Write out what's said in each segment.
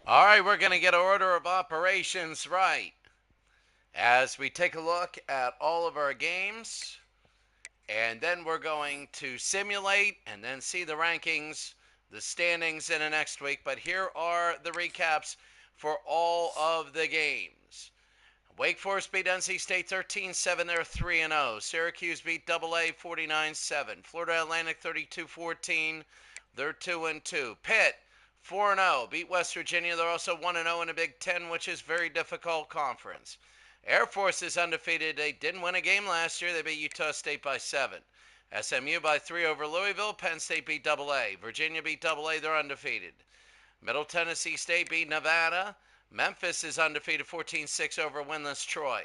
All right, we're going to get our order of operations right as we take a look at all of our games, and then we're going to simulate and then see the rankings, the standings in the next week. But here are the recaps for all of the games. Wake Forest beat NC State 13-7. They're 3-0. Syracuse beat AA 49-7. Florida Atlantic 32-14. They're 2-2. Pitt 4-0. Beat West Virginia. They're also 1-0 in the Big Ten, which is a very difficult conference. Air Force is undefeated. They didn't win a game last year. They beat Utah State by 7. SMU by 3 over Louisville. Penn State beat AA. Virginia beat AA. They're undefeated. Middle Tennessee State beat Nevada. Memphis is undefeated 14-6 over winless Troy.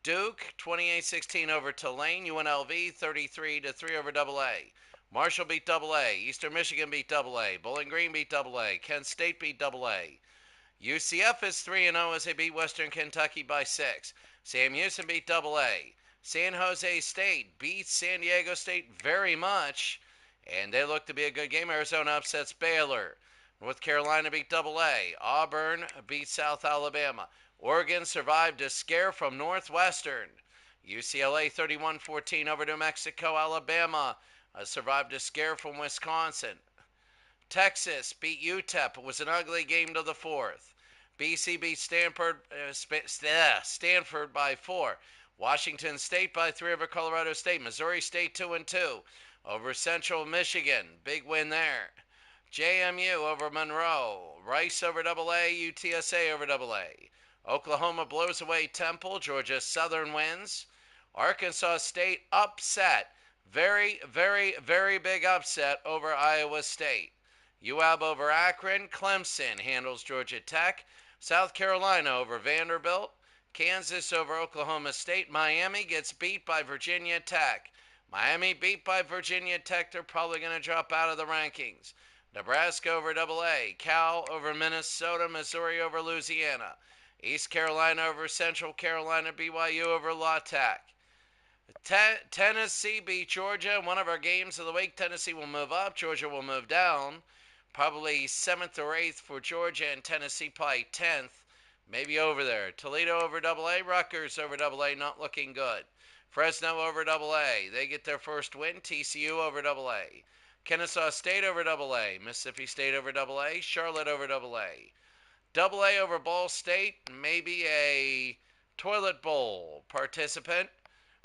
Duke 28-16 over Tulane. UNLV 33-3 over AA. Marshall beat AA. Eastern Michigan beat AA. Bowling Green beat AA. Kent State beat AA. UCF is 3-0 as they beat Western Kentucky by 6. Sam Houston beat AA. San Jose State beats San Diego State very much, and they look to be a good game. Arizona upsets Baylor. North Carolina beat AA. Auburn beat South Alabama. Oregon survived a scare from Northwestern. UCLA 31-14 over New Mexico. Alabama survived a scare from Wisconsin. Texas beat UTEP. It was an ugly game to the fourth. BC beat Stanford by 4. Washington State by 3 over Colorado State. Missouri State 2-2 over Central Michigan. Big win there. JMU over Monroe. Rice over AA. UTSA over AA. Oklahoma blows away Temple. Georgia Southern wins. Arkansas State upset. Very, very, very big upset over Iowa State. UAB over Akron. Clemson handles Georgia Tech. South Carolina over Vanderbilt. Kansas over Oklahoma State. Miami gets beat by Virginia Tech. Miami beat by Virginia Tech. They're probably going to drop out of the rankings. Nebraska over AA. Cal over Minnesota. Missouri over Louisiana. East Carolina over Central Carolina. BYU over La Tech. Tennessee beat Georgia. One of our games of the week. Tennessee will move up. Georgia will move down. Probably 7th or 8th for Georgia, and Tennessee probably 10th. Maybe over there. Toledo over AA. Rutgers over AA. Not looking good. Fresno over AA. They get their first win. TCU over AA. Kennesaw State over AA. Mississippi State over AA. Charlotte over AA. AA over Ball State. Maybe a toilet bowl participant.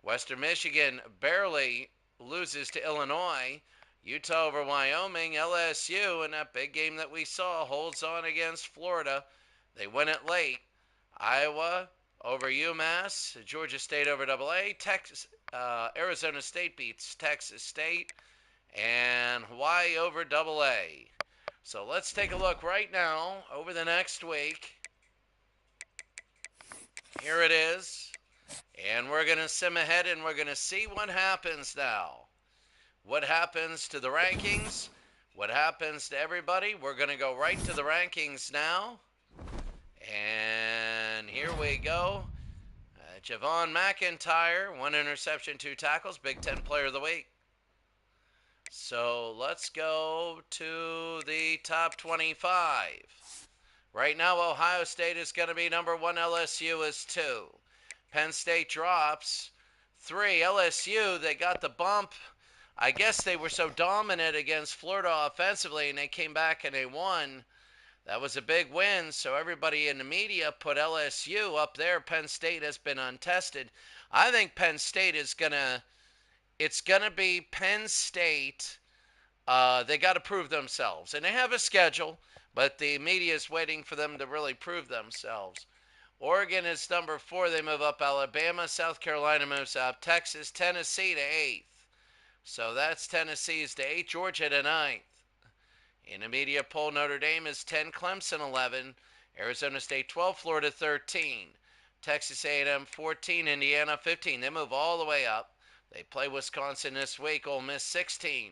Western Michigan barely loses to Illinois. Utah over Wyoming. LSU in that big game that we saw holds on against Florida. They win it late. Iowa over UMass. Georgia State over AA. Arizona State beats Texas State. And Hawaii over AA. So let's take a look right now over the next week. Here it is. And we're going to sim ahead and we're going to see what happens now. What happens to the rankings? What happens to everybody? We're going to go right to the rankings now. And here we go. Javon McIntyre, 1 interception, 2 tackles, Big Ten Player of the Week. So let's go to the top 25. Right now, Ohio State is going to be number 1. LSU is 2. Penn State drops 3. LSU, they got the bump. I guess they were so dominant against Florida offensively, and they came back and they won. That was a big win, so everybody in the media put LSU up there. Penn State has been untested. I think Penn State is it's going to be Penn State. They got to prove themselves, and they have a schedule, but the media is waiting for them to really prove themselves. Oregon is number 4. They move up. Alabama, South Carolina moves up. Texas, Tennessee to 8th. So that's Tennessee's to 8th. Georgia to 9th. In the media poll, Notre Dame is 10. Clemson 11. Arizona State 12. Florida 13. Texas A&M 14. Indiana 15. They move all the way up. They play Wisconsin this week. Ole Miss 16.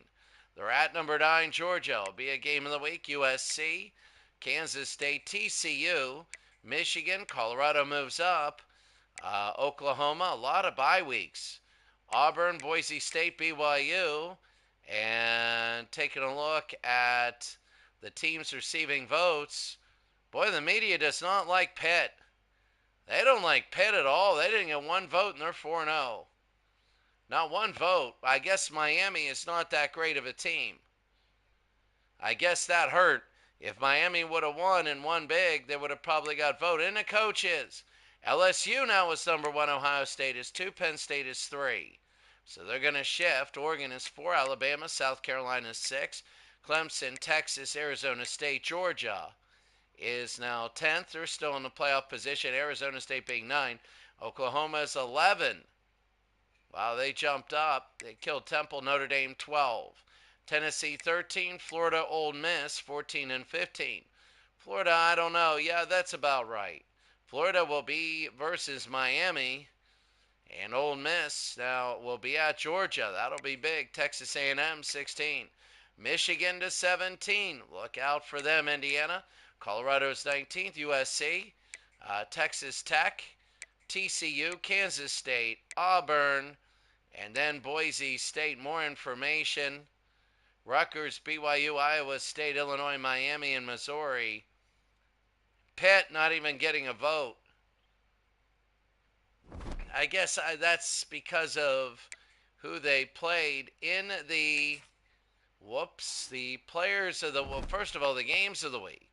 They're at number 9. Georgia will be a game of the week. USC, Kansas State, TCU. Michigan, Colorado moves up. Oklahoma, a lot of bye weeks. Auburn, Boise State, BYU. And taking a look at the teams receiving votes, Boy, the media does not like Pitt. They don't like Pitt at all. They didn't get one vote and they're 4-0. Not one vote. I guess Miami is not that great of a team. I guess that hurt. If Miami would have won and won big, they would have probably got voted. And the coaches. LSU now is number one. Ohio State is two. Penn State is three. So they're going to shift. Oregon is four. Alabama, South Carolina is six. Clemson, Texas, Arizona State, Georgia is now 10th. They're still in the playoff position. Arizona State being 9. Oklahoma is 11. Wow, they jumped up. They killed Temple, Notre Dame 12. Tennessee 13, Florida, Ole Miss 14 and 15. Florida, I don't know. Yeah, that's about right. Florida will be versus Miami, and Ole Miss now will be at Georgia. That'll be big. Texas A&M 16. Michigan to 17. Look out for them, Indiana. Colorado's 19th. USC, Texas Tech, TCU, Kansas State, Auburn, and then Boise State. More information. Rutgers, BYU, Iowa State, Illinois, Miami, and Missouri. Pitt not even getting a vote. I guess that's because of who they played in the players of the, well, first of all, the games of the week.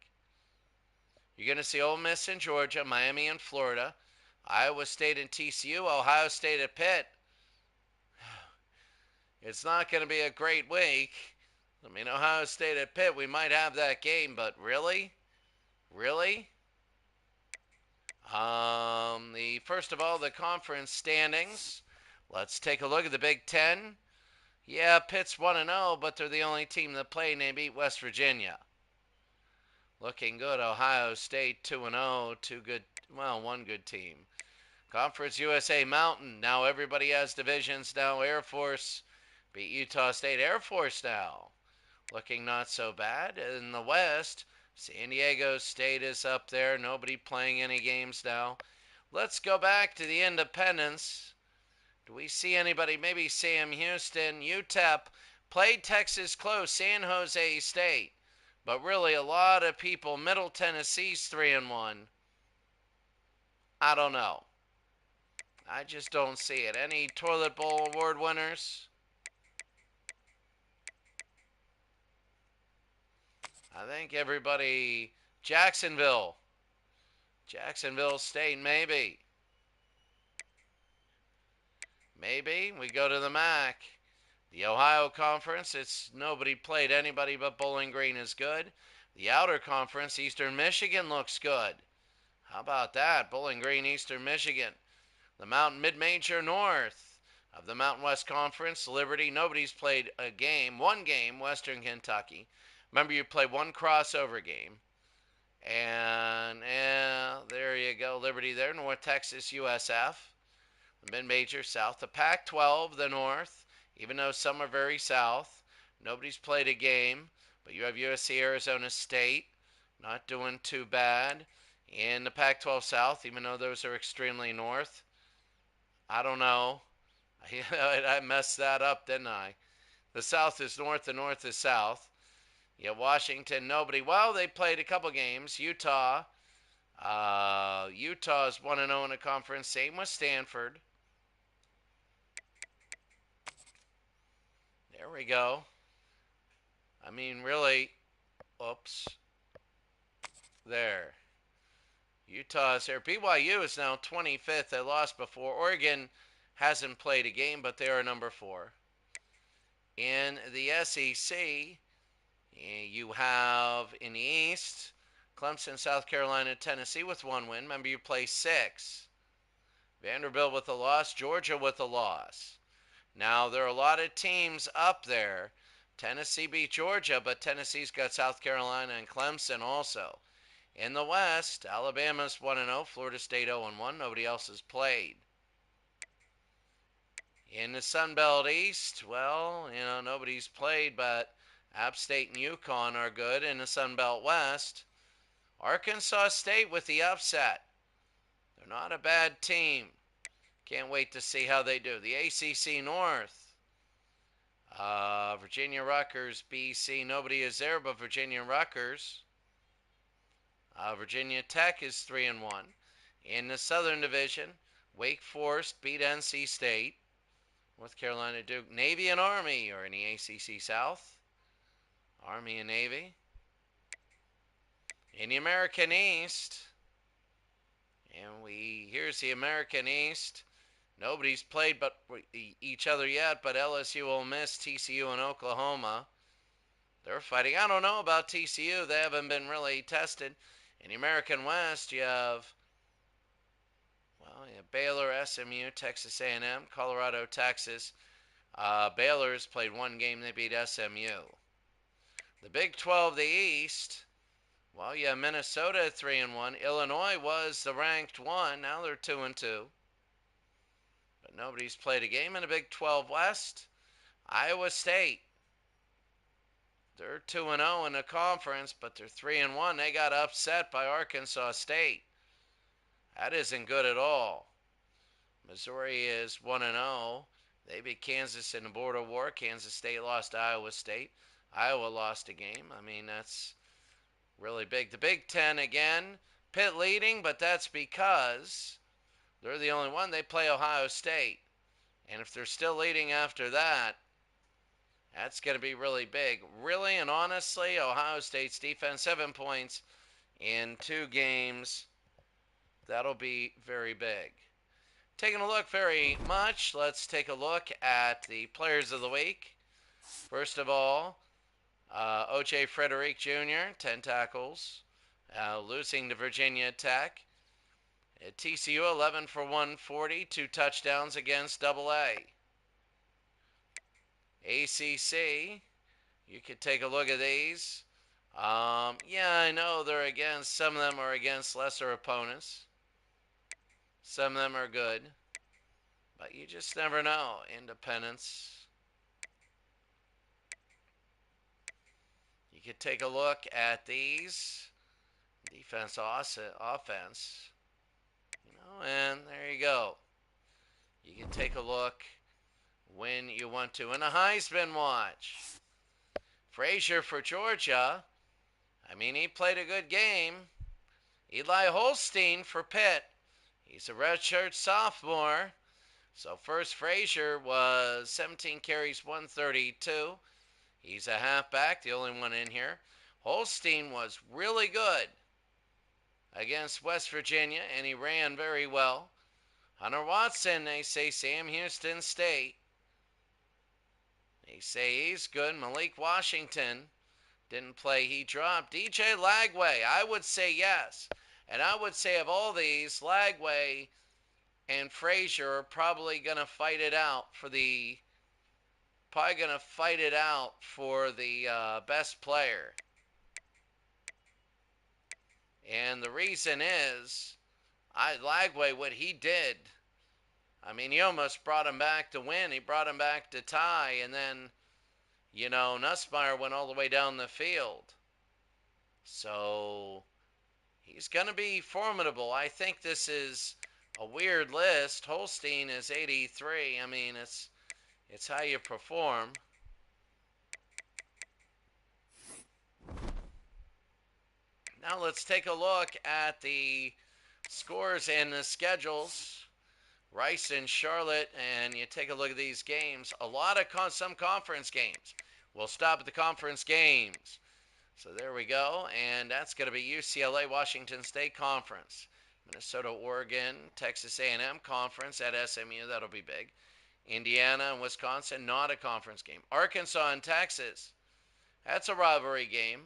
You're going to see Ole Miss in Georgia, Miami and Florida, Iowa State and TCU, Ohio State at Pitt. It's not going to be a great week. I mean, Ohio State at Pitt, we might have that game, but really? Really? The first of all, the conference standings. Let's take a look at the Big Ten. Yeah, Pitt's 1-0, but they're the only team that played and they beat West Virginia. Looking good. Ohio State 2-0, one good team. Conference USA Mountain. Now everybody has divisions now. Air Force beat Utah State. Air Force now looking not so bad. In the West, San Diego State is up there. Nobody playing any games now. Let's go back to the independents. Do we see anybody? Maybe Sam Houston. UTEP played Texas close. San Jose State. But really, a lot of people. Middle Tennessee's 3-1. I don't know. I just don't see it. Any Toilet Bowl Award winners? I think everybody. Jacksonville State, maybe. Maybe we go to the MAC. The Ohio Conference, it's nobody played anybody but Bowling Green is good. The Outer Conference, Eastern Michigan looks good. How about that? Bowling Green, Eastern Michigan. The Mountain Mid-Major North of the Mountain West Conference, Liberty, nobody's played a game. One game, Western Kentucky. Remember, you play one crossover game. And there you go, Liberty there. North Texas, USF. The Mid-Major South. The Pac-12, the North. Even though some are very south. Nobody's played a game. But you have USC, Arizona State. Not doing too bad. In the Pac-12 South, even though those are extremely north. I don't know. I messed that up, didn't I? The South is north, the North is south. Yeah, Washington, nobody. Well, they played a couple games. Utah's 1-0 in a conference. Same with Stanford. There we go. I mean, really. Oops. There. Utah's there. BYU is now 25th. They lost before. Oregon hasn't played a game, but they are number 4. In the SEC, you have in the East, Clemson, South Carolina, Tennessee with 1 win. Remember, you play 6. Vanderbilt with a loss. Georgia with a loss. Now, there are a lot of teams up there. Tennessee beat Georgia, but Tennessee's got South Carolina and Clemson also. In the West, Alabama's 1-0, Florida State 0-1. Nobody else has played. In the Sun Belt East, well, nobody's played, but App State and UConn are good. In the Sun Belt West, Arkansas State with the upset. They're not a bad team. Can't wait to see how they do. The ACC North, Virginia, Rutgers, BC. Nobody is there but Virginia and Rutgers. Virginia Tech is 3-1. In the Southern Division, Wake Forest beat NC State. North Carolina Duke, Navy and Army are in the ACC South. Army and Navy. In the American East, and here's the American East. Nobody's played but each other yet, but LSU, Ole Miss, TCU, and Oklahoma. They're fighting. I don't know about TCU. They haven't been really tested. In the American West, you have Baylor, SMU, Texas A&M, Colorado, Texas. Baylor's played one game. They beat SMU. The Big 12, the East. Well, you have Minnesota 3-1. Illinois was the ranked one. Now they're 2-2. But nobody's played a game in the Big 12 West. Iowa State. They're 2-0 in the conference, but they're 3-1. They got upset by Arkansas State. That isn't good at all. Missouri is 1-0. They beat Kansas in the border war. Kansas State lost to Iowa State. Iowa lost a game. I mean, that's really big. The Big Ten again, Pitt leading, but that's because they're the only one. They play Ohio State. And if they're still leading after that, that's going to be really big. Really and honestly, Ohio State's defense, 7 points in 2 games. That'll be very big. Taking a look very much, let's take a look at the players of the week. First of all, O.J. Frederick Jr., 10 tackles, losing to Virginia Tech. At TCU, 11 for 140, 2 touchdowns against AA. ACC, you could take a look at these. Yeah, I know some of them are against lesser opponents. Some of them are good. But you just never know. Independence. You could take a look at these. Defense, offense. And there you go. You can take a look when you want to. And a Heisman watch. Frazier for Georgia. I mean, he played a good game. Eli Holstein for Pitt. He's a redshirt sophomore. So first Frazier was 17 carries, 132. He's a halfback, the only one in here. Holstein was really good against West Virginia, and he ran very well. Hunter Watson, they say Sam Houston State. They say he's good. Malik Washington didn't play. He dropped. DJ Lagway, I would say yes. And I would say of all these, Lagway and Frazier are probably going to fight it out for the best player. And the reason is, Lagway, what he did, I mean, he almost brought him back to win. He brought him back to tie, and then, Nussmeier went all the way down the field. So he's going to be formidable. I think this is a weird list. Holstein is 83. I mean, it's how you perform. Now let's take a look at the scores and the schedules. Rice and Charlotte, and you take a look at these games. A lot of some conference games. We'll stop at the conference games. So there we go, and that's going to be UCLA, Washington State Conference. Minnesota, Oregon, Texas A&M Conference at SMU. That'll be big. Indiana and Wisconsin, not a conference game. Arkansas and Texas. That's a rivalry game.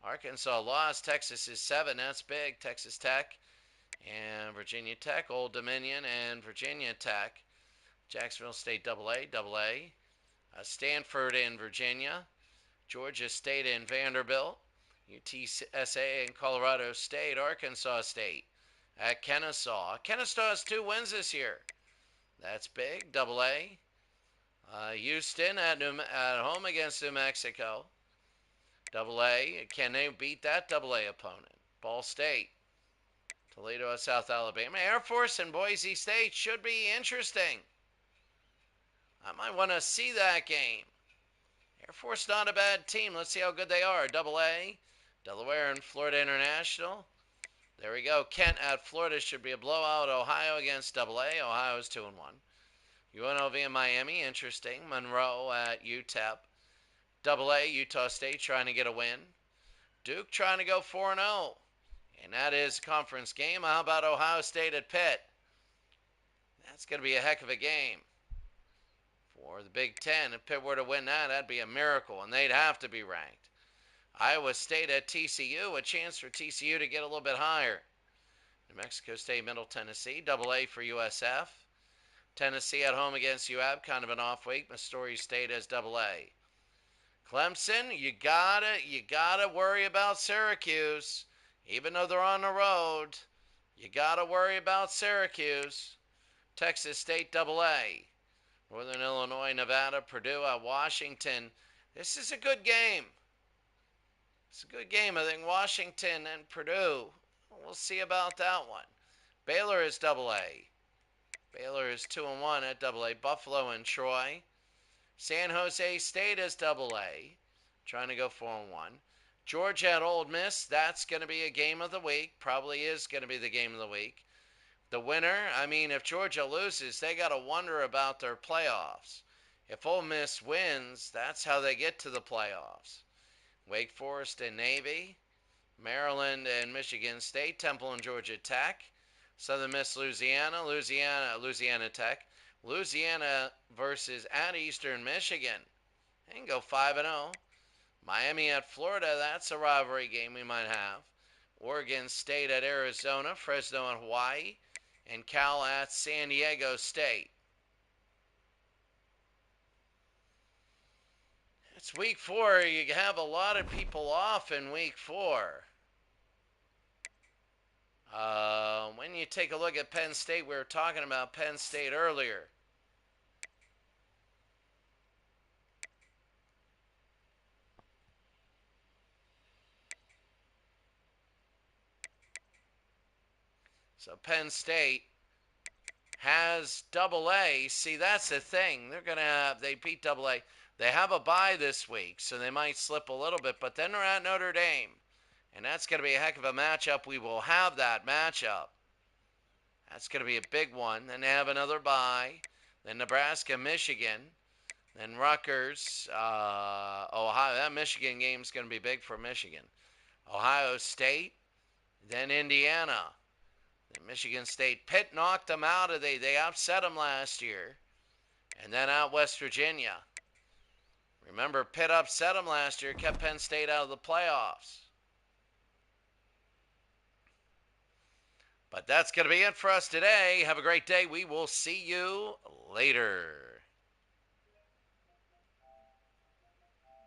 Arkansas lost. Texas is 7. That's big. Texas Tech and Virginia Tech. Old Dominion and Virginia Tech. Jacksonville State AA. Stanford and Virginia. Georgia State and Vanderbilt. UTSA and Colorado State. Arkansas State at Kennesaw. Kennesaw has 2 wins this year. That's big. AA. Houston at home against New Mexico. AA. Can they beat that AA opponent? Ball State. Toledo at South Alabama. Air Force and Boise State should be interesting. I might want to see that game. Air Force not a bad team. Let's see how good they are. AA. Delaware and Florida International. There we go. Kent at Florida should be a blowout. Ohio against AA. Ohio's 2-1. UNLV and Miami, interesting. Monroe at UTEP. AA, Utah State trying to get a win. Duke trying to go 4-0. And that is a conference game. How about Ohio State at Pitt? That's going to be a heck of a game for the Big Ten. If Pitt were to win that, that'd be a miracle, and they'd have to be ranked. Iowa State at TCU, a chance for TCU to get a little bit higher. New Mexico State, Middle Tennessee, AA for USF. Tennessee at home against UAB, kind of an off week. Missouri State as AA. Clemson, you gotta worry about Syracuse, even though they're on the road. You gotta worry about Syracuse. Texas State AA. Northern Illinois, Nevada, Purdue at Washington. This is a good game. It's a good game. I think Washington and Purdue. We'll see about that one. Baylor is AA. Baylor is 2-1 at AA. Buffalo and Troy. San Jose State is AA. Trying to go 4-1. Georgia at Ole Miss. That's going to be a game of the week. Probably is going to be the game of the week. The winner, if Georgia loses, they got to wonder about their playoffs. If Ole Miss wins, that's how they get to the playoffs. Wake Forest and Navy, Maryland and Michigan State, Temple and Georgia Tech, Southern Miss Louisiana Tech, Louisiana versus at Eastern Michigan. They can go 5-0. Miami at Florida, that's a rivalry game we might have. Oregon State at Arizona, Fresno and Hawaii, and Cal at San Diego State. It's week 4. You have a lot of people off in week 4. When you take a look at Penn State, we were talking about Penn State earlier. So Penn State has AA. See, that's the thing. They beat AA. They have a bye this week, so they might slip a little bit, but then they're at Notre Dame. And that's going to be a heck of a matchup. We will have that matchup. That's going to be a big one. Then they have another bye. Then Nebraska, Michigan. Then Rutgers, Ohio. That Michigan game is going to be big for Michigan. Ohio State. Then Indiana. Then Michigan State. Pitt knocked them out. They upset them last year. And then out West Virginia. Remember, Pitt upset them last year. Kept Penn State out of the playoffs. But that's going to be it for us today. Have a great day. We will see you later.